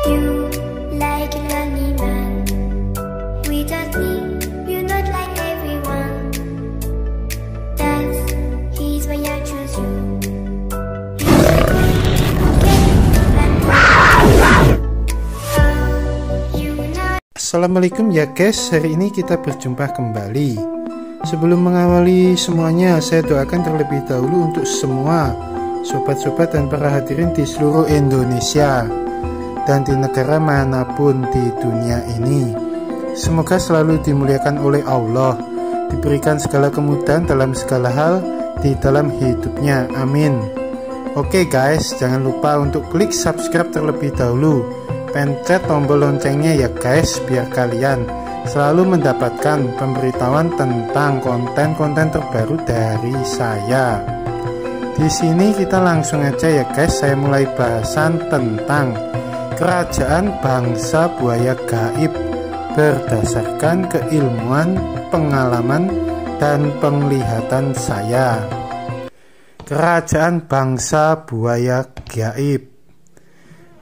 You like a lonely man without me, you're not like everyone. That's he's why I choose you. Assalamualaikum ya guys, hari ini kita berjumpa kembali. Sebelum mengawali semuanya, saya doakan terlebih dahulu untuk semua sobat-sobat dan para hadirin di seluruh Indonesia dan di negara manapun di dunia ini. Semoga selalu dimuliakan oleh Allah, diberikan segala kemudahan dalam segala hal di dalam hidupnya, amin. Oke guys, jangan lupa untuk klik subscribe terlebih dahulu, pencet tombol loncengnya ya guys, biar kalian selalu mendapatkan pemberitahuan tentang konten-konten terbaru dari saya. Di sini kita langsung aja ya guys, saya mulai bahasan tentang kerajaan bangsa buaya gaib berdasarkan keilmuan, pengalaman, dan penglihatan saya. Kerajaan bangsa buaya gaib.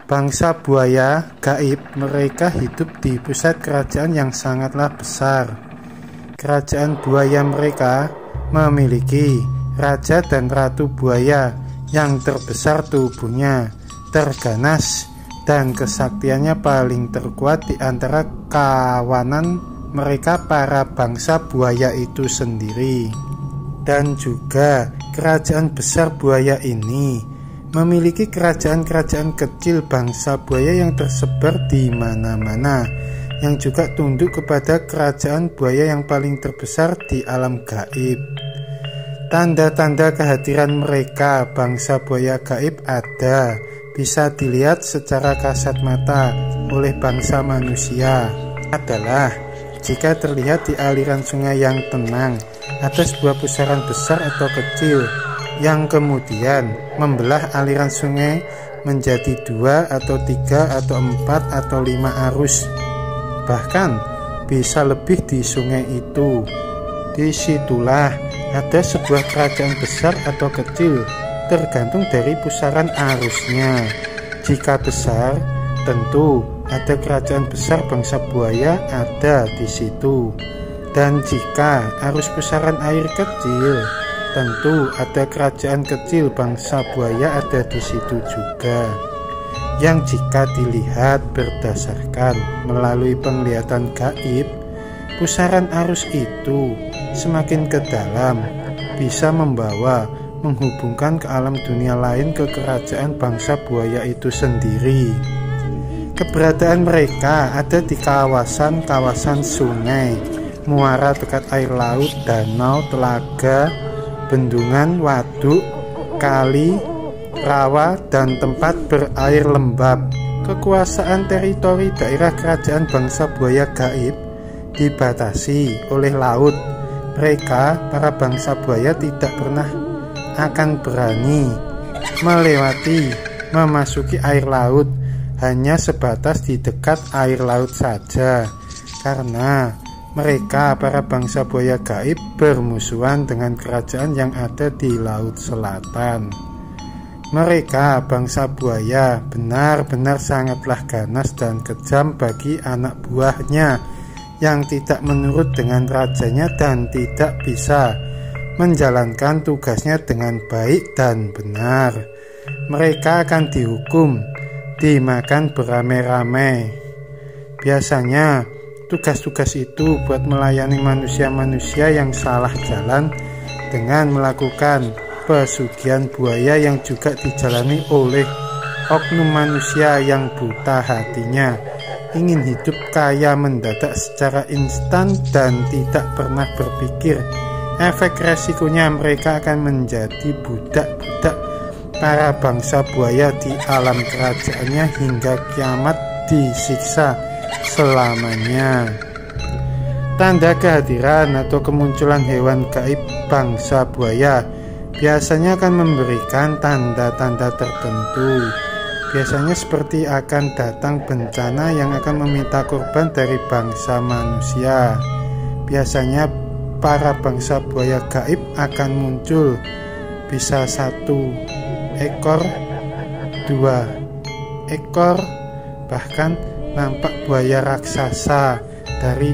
Bangsa buaya gaib mereka hidup di pusat kerajaan yang sangatlah besar. Kerajaan buaya mereka memiliki raja dan ratu buaya yang terbesar tubuhnya, terganas, dan kesaktiannya paling terkuat di antara kawanan mereka para bangsa buaya itu sendiri. Dan juga kerajaan besar buaya ini memiliki kerajaan-kerajaan kecil bangsa buaya yang tersebar di mana-mana, yang juga tunduk kepada kerajaan buaya yang paling terbesar di alam gaib. Tanda-tanda kehadiran mereka bangsa buaya gaib ada, bisa dilihat secara kasat mata oleh bangsa manusia, adalah jika terlihat di aliran sungai yang tenang ada sebuah pusaran besar atau kecil yang kemudian membelah aliran sungai menjadi 2 atau 3 atau 4 atau 5 arus, bahkan bisa lebih di sungai itu. Disitulah ada sebuah kerajaan besar atau kecil, tergantung dari pusaran arusnya. Jika besar, tentu ada kerajaan besar bangsa buaya ada di situ. Dan jika arus pusaran air kecil, tentu ada kerajaan kecil bangsa buaya ada di situ juga. Yang jika dilihat berdasarkan melalui penglihatan gaib, pusaran arus itu semakin ke dalam bisa menghubungkan ke alam dunia lain, ke kerajaan bangsa buaya itu sendiri. Keberadaan mereka ada di kawasan-kawasan sungai, muara dekat air laut, danau, telaga, bendungan, waduk, kali, rawa, dan tempat berair lembab. Kekuasaan teritori daerah kerajaan bangsa buaya gaib dibatasi oleh laut. Mereka, para bangsa buaya, tidak pernah akan berani memasuki air laut, hanya sebatas di dekat air laut saja, karena mereka, para bangsa buaya gaib, bermusuhan dengan kerajaan yang ada di Laut Selatan. Mereka, bangsa buaya, benar-benar sangatlah ganas dan kejam bagi anak buahnya yang tidak menurut dengan rajanya dan tidak bisa menjalankan tugasnya dengan baik dan benar. Mereka akan dihukum, dimakan beramai-ramai. Biasanya tugas-tugas itu buat melayani manusia-manusia yang salah jalan dengan melakukan pesugihan buaya yang juga dijalani oleh oknum manusia yang buta hatinya, ingin hidup kaya mendadak secara instan dan tidak pernah berpikir efek resikonya mereka akan menjadi budak-budak para bangsa buaya di alam kerajaannya hingga kiamat, disiksa selamanya. Tanda kehadiran atau kemunculan hewan gaib bangsa buaya biasanya akan memberikan tanda-tanda tertentu. Biasanya seperti akan datang bencana yang akan meminta korban dari bangsa manusia. Biasanya para bangsa buaya gaib akan muncul, bisa 1 ekor, 2 ekor, Bahkan nampak buaya raksasa dari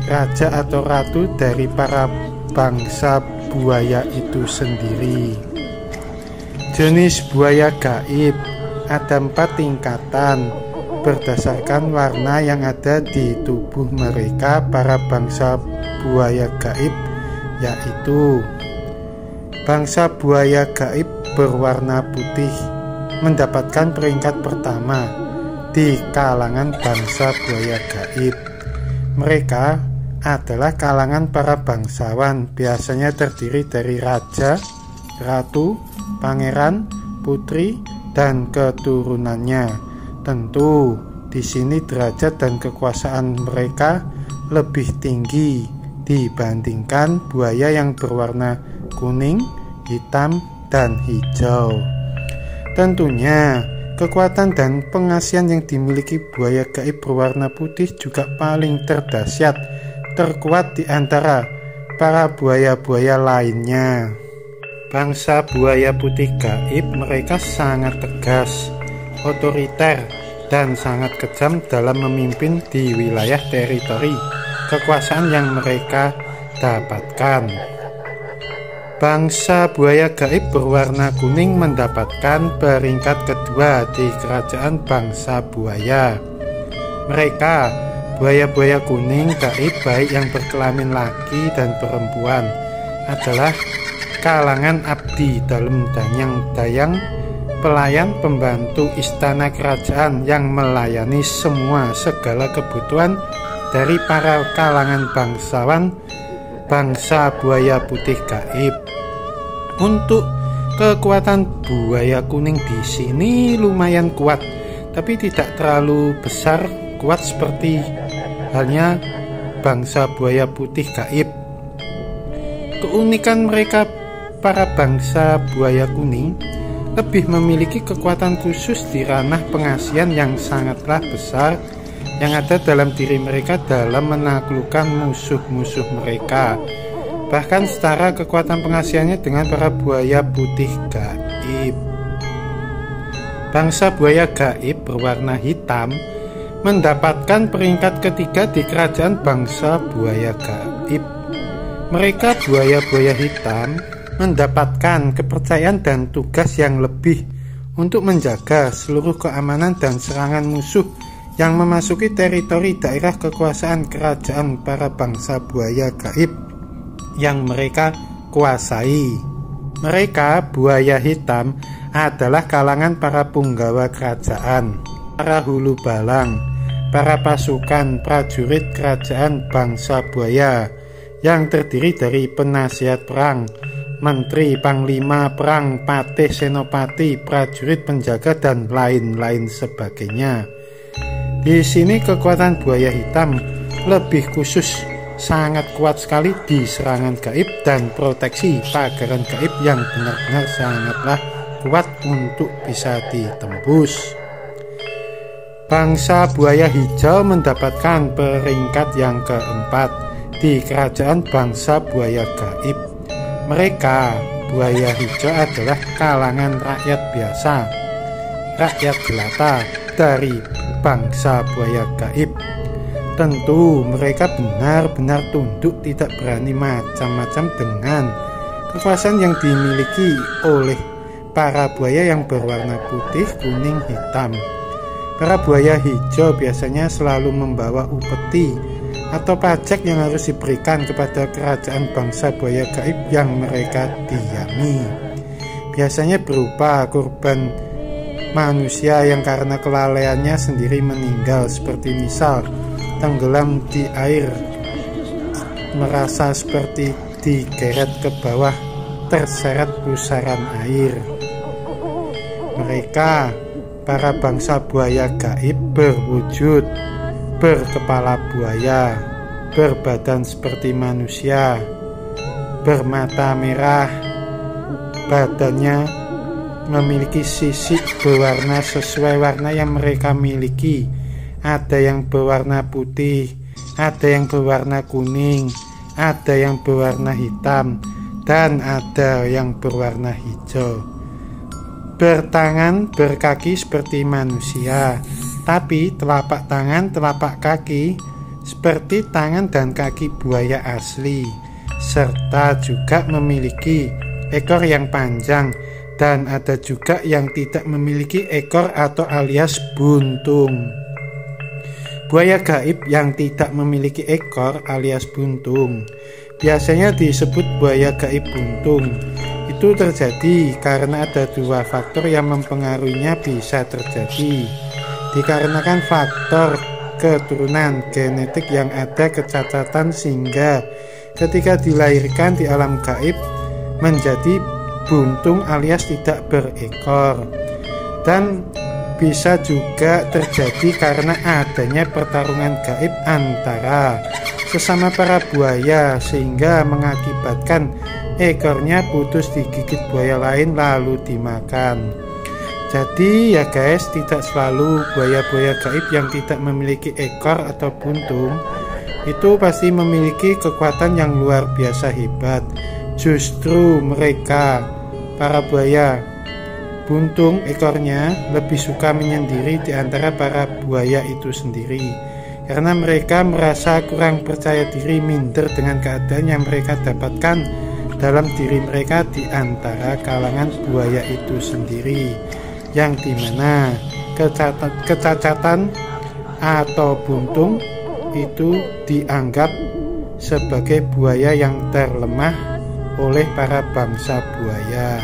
raja atau ratu dari para bangsa buaya itu sendiri. Jenis buaya gaib ada 4 tingkatan berdasarkan warna yang ada di tubuh mereka para bangsa buaya gaib, yaitu bangsa buaya gaib berwarna putih mendapatkan peringkat pertama di kalangan bangsa buaya gaib. Mereka adalah kalangan para bangsawan, biasanya terdiri dari raja, ratu, pangeran, putri, dan keturunannya. Tentu di sini derajat dan kekuasaan mereka lebih tinggi dibandingkan buaya yang berwarna kuning, hitam, dan hijau. Tentunya kekuatan dan pengasihan yang dimiliki buaya gaib berwarna putih juga paling terdahsyat, terkuat di antara para buaya-buaya lainnya. Bangsa buaya putih gaib mereka sangat tegas, otoriter, dan sangat kejam dalam memimpin di wilayah teritori kekuasaan yang mereka dapatkan. Bangsa buaya gaib berwarna kuning mendapatkan peringkat kedua di kerajaan bangsa buaya. Mereka buaya-buaya kuning gaib baik yang berkelamin laki dan perempuan adalah kalangan abdi dalam dayang, pelayan pembantu istana kerajaan yang melayani semua segala kebutuhan dari para kalangan bangsawan bangsa buaya putih gaib. Untuk kekuatan buaya kuning di sini lumayan kuat, tapi tidak terlalu besar kuat seperti halnya bangsa buaya putih gaib. Keunikan mereka para bangsa buaya kuning lebih memiliki kekuatan khusus di ranah pengasihan yang sangatlah besar yang ada dalam diri mereka dalam menaklukkan musuh-musuh mereka. Bahkan setara kekuatan pengasihannya dengan para buaya putih gaib. Bangsa buaya gaib berwarna hitam mendapatkan peringkat ketiga di kerajaan bangsa buaya gaib. Mereka buaya-buaya hitam mendapatkan kepercayaan dan tugas yang lebih untuk menjaga seluruh keamanan dan serangan musuh yang memasuki teritori daerah kekuasaan kerajaan para bangsa buaya gaib yang mereka kuasai. Mereka buaya hitam adalah kalangan para punggawa kerajaan, para hulu balang, para pasukan prajurit kerajaan bangsa buaya yang terdiri dari penasihat perang, menteri, panglima perang, patih, senopati, prajurit penjaga, dan lain-lain sebagainya. Di sini kekuatan buaya hitam lebih khusus, sangat kuat sekali di serangan gaib dan proteksi pagaran gaib yang benar-benar sangatlah kuat untuk bisa ditembus. Bangsa buaya hijau mendapatkan peringkat yang keempat di kerajaan bangsa buaya gaib. Mereka buaya hijau adalah kalangan rakyat biasa, rakyat jelata dari bangsa buaya gaib. Tentu mereka benar-benar tunduk, tidak berani macam-macam dengan kekuasaan yang dimiliki oleh para buaya yang berwarna putih, kuning, hitam. Para buaya hijau biasanya selalu membawa upeti atau pajak yang harus diberikan kepada kerajaan bangsa buaya gaib yang mereka diami. Biasanya berupa kurban manusia yang karena kelalaiannya sendiri meninggal, seperti misal tenggelam di air, merasa seperti digeret ke bawah, terseret pusaran air. Mereka, para bangsa buaya gaib, berwujud berkepala buaya, berbadan seperti manusia, bermata merah, badannya memiliki sisik berwarna sesuai warna yang mereka miliki. Ada yang berwarna putih, ada yang berwarna kuning, ada yang berwarna hitam, dan ada yang berwarna hijau. Bertangan, berkaki seperti manusia, Tapi telapak tangan, telapak kaki seperti tangan dan kaki buaya asli, serta juga memiliki ekor yang panjang, dan ada juga yang tidak memiliki ekor atau alias buntung. Buaya gaib yang tidak memiliki ekor alias buntung biasanya disebut buaya gaib buntung. Itu terjadi karena ada dua faktor yang mempengaruhinya bisa terjadi. Dikarenakan faktor keturunan genetik yang ada kecacatan sehingga ketika dilahirkan di alam gaib menjadi buntung alias tidak berekor. Dan bisa juga terjadi karena adanya pertarungan gaib antara sesama para buaya sehingga mengakibatkan ekornya putus digigit buaya lain lalu dimakan. Jadi ya guys, tidak selalu buaya-buaya gaib yang tidak memiliki ekor atau buntung itu pasti memiliki kekuatan yang luar biasa hebat. Justru mereka, para buaya buntung ekornya, lebih suka menyendiri di antara para buaya itu sendiri, karena mereka merasa kurang percaya diri, minder dengan keadaan yang mereka dapatkan dalam diri mereka di antara kalangan buaya itu sendiri, yang dimana kecacatan atau buntung itu dianggap sebagai buaya yang terlemah oleh para bangsa buaya.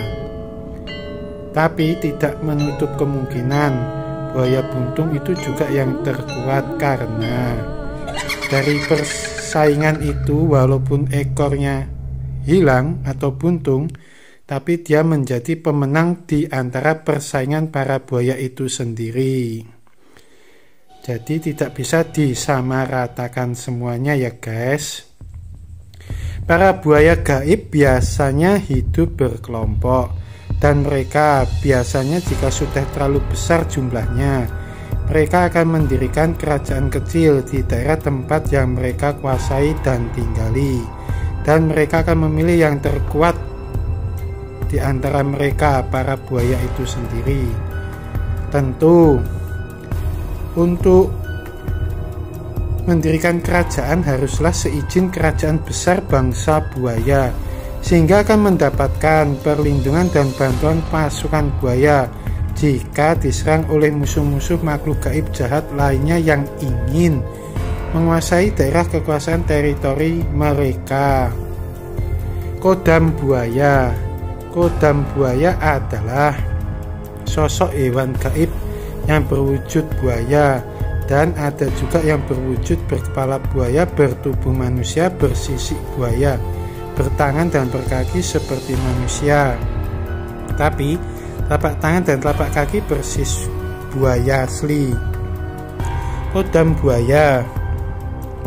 Tapi tidak menutup kemungkinan buaya buntung itu juga yang terkuat, karena dari persaingan itu walaupun ekornya hilang atau buntung, tapi dia menjadi pemenang di antara persaingan para buaya itu sendiri. Jadi tidak bisa disamaratakan semuanya ya guys. Para buaya gaib biasanya hidup berkelompok, dan mereka biasanya jika sudah terlalu besar jumlahnya, mereka akan mendirikan kerajaan kecil di daerah tempat yang mereka kuasai dan tinggali, dan mereka akan memilih yang terkuat di antara mereka, para buaya itu sendiri. Tentu untuk mendirikan kerajaan haruslah seizin kerajaan besar bangsa buaya, sehingga akan mendapatkan perlindungan dan bantuan pasukan buaya jika diserang oleh musuh-musuh makhluk gaib jahat lainnya yang ingin menguasai daerah kekuasaan teritori mereka. Kodam buaya. Kodam buaya adalah sosok hewan gaib yang berwujud buaya, dan ada juga yang berwujud berkepala buaya, bertubuh manusia, bersisik buaya, bertangan dan berkaki seperti manusia, tapi telapak tangan dan telapak kaki persis buaya asli. Kodam buaya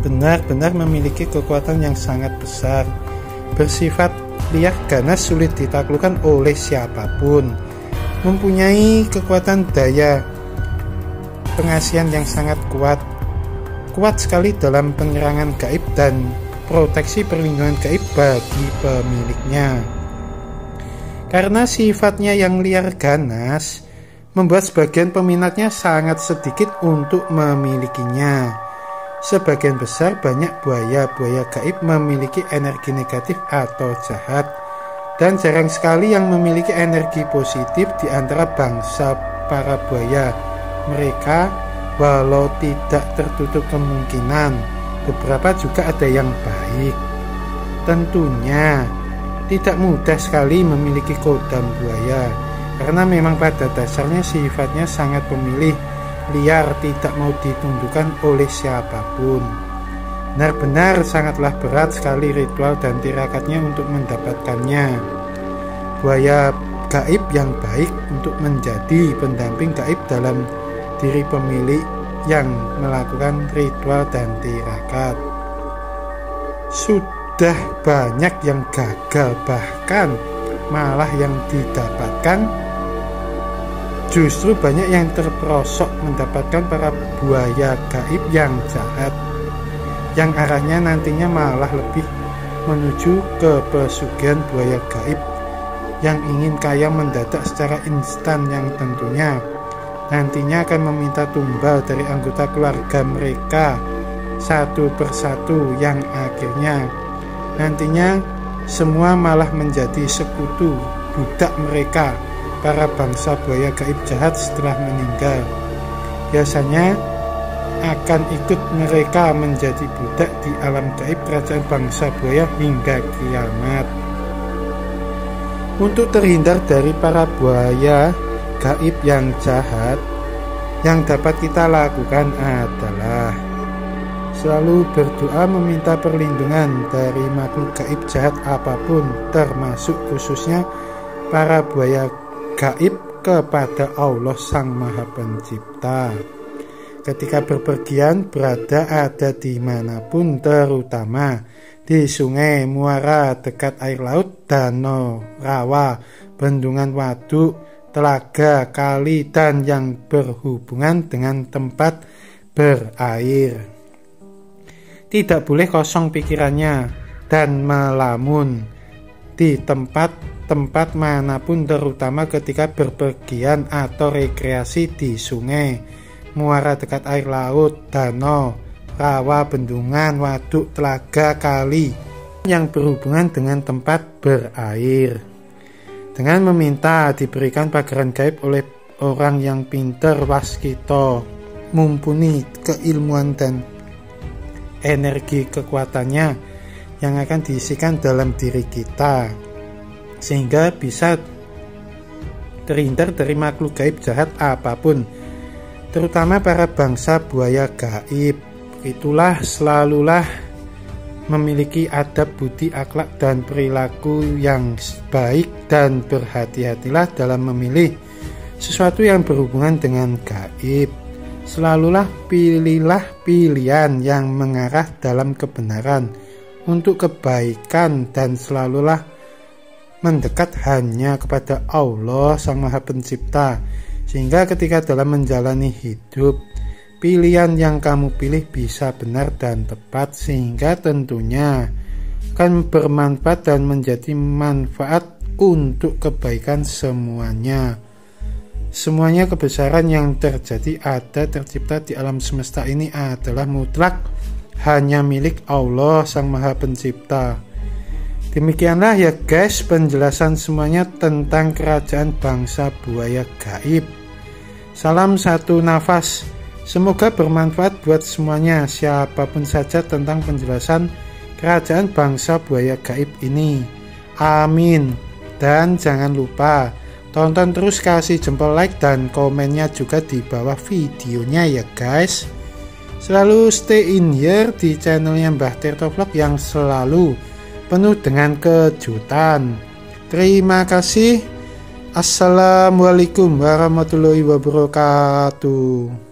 benar-benar memiliki kekuatan yang sangat besar, bersifat liar ganas, sulit ditaklukkan oleh siapapun, mempunyai kekuatan daya pengasihan yang sangat kuat sekali dalam penyerangan gaib dan proteksi perlindungan gaib bagi pemiliknya. Karena sifatnya yang liar ganas, membuat sebagian peminatnya sangat sedikit untuk memilikinya. Sebagian besar banyak buaya gaib memiliki energi negatif atau jahat, dan jarang sekali yang memiliki energi positif di antara bangsa para buaya. Mereka walau tidak tertutup kemungkinan, beberapa juga ada yang baik. Tentunya tidak mudah sekali memiliki kodam buaya, karena memang pada dasarnya sifatnya sangat pemilih, liar, tidak mau ditundukkan oleh siapapun. Benar-benar sangatlah berat sekali ritual dan tirakatnya untuk mendapatkannya. Buaya gaib yang baik untuk menjadi pendamping gaib dalam diri pemilik yang melakukan ritual dan tirakat. Sudah banyak yang gagal, bahkan malah yang didapatkan justru banyak yang terperosok mendapatkan para buaya gaib yang jahat, yang arahnya nantinya malah lebih menuju ke pesugihan buaya gaib yang ingin kaya mendadak secara instan, yang tentunya nantinya akan meminta tumbal dari anggota keluarga mereka satu persatu, yang akhirnya nantinya semua malah menjadi sekutu budak mereka, para bangsa buaya gaib jahat setelah meninggal. Biasanya akan ikut mereka menjadi budak di alam gaib kerajaan bangsa buaya hingga kiamat. Untuk terhindar dari para buaya gaib yang jahat, yang dapat kita lakukan adalah selalu berdoa meminta perlindungan dari makhluk gaib jahat apapun, termasuk khususnya para buaya gaib, kepada Allah Sang Maha Pencipta. Ketika berpergian, berada ada dimanapun, terutama di sungai, muara, dekat air laut, danau, rawa, bendungan, waduk, telaga, kali, dan yang berhubungan dengan tempat berair. Tidak boleh kosong pikirannya dan melamun di tempat manapun, terutama ketika berpergian atau rekreasi di sungai, muara, dekat air laut, danau, rawa, bendungan, waduk, telaga, kali, yang berhubungan dengan tempat berair. Dengan meminta diberikan pagaran gaib oleh orang yang pintar, waskito, mumpuni keilmuan dan energi kekuatannya yang akan diisikan dalam diri kita, sehingga bisa terhindar dari makhluk gaib jahat apapun, terutama para bangsa buaya gaib. Itulah selalulah memiliki adab, budi, akhlak, dan perilaku yang baik, dan berhati-hatilah dalam memilih sesuatu yang berhubungan dengan gaib. Selalulah pilihlah pilihan yang mengarah dalam kebenaran untuk kebaikan, dan selalulah mendekat hanya kepada Allah Sang Maha Pencipta, sehingga ketika dalam menjalani hidup, pilihan yang kamu pilih bisa benar dan tepat, sehingga tentunya akan bermanfaat dan menjadi manfaat untuk kebaikan semuanya. Semuanya kebesaran yang terjadi tercipta di alam semesta ini adalah mutlak hanya milik Allah Sang Maha Pencipta. Demikianlah ya guys penjelasan semuanya tentang kerajaan bangsa buaya gaib. Salam satu nafas. Semoga bermanfaat buat semuanya, siapapun saja, tentang penjelasan kerajaan bangsa buaya gaib ini. Amin. Dan jangan lupa tonton terus, kasih jempol like dan komennya juga di bawah videonya ya guys. Selalu stay in here di channelnya Mbah Tirto Vlog yang selalu penuh dengan kejutan. Terima kasih. Assalamualaikum warahmatullahi wabarakatuh.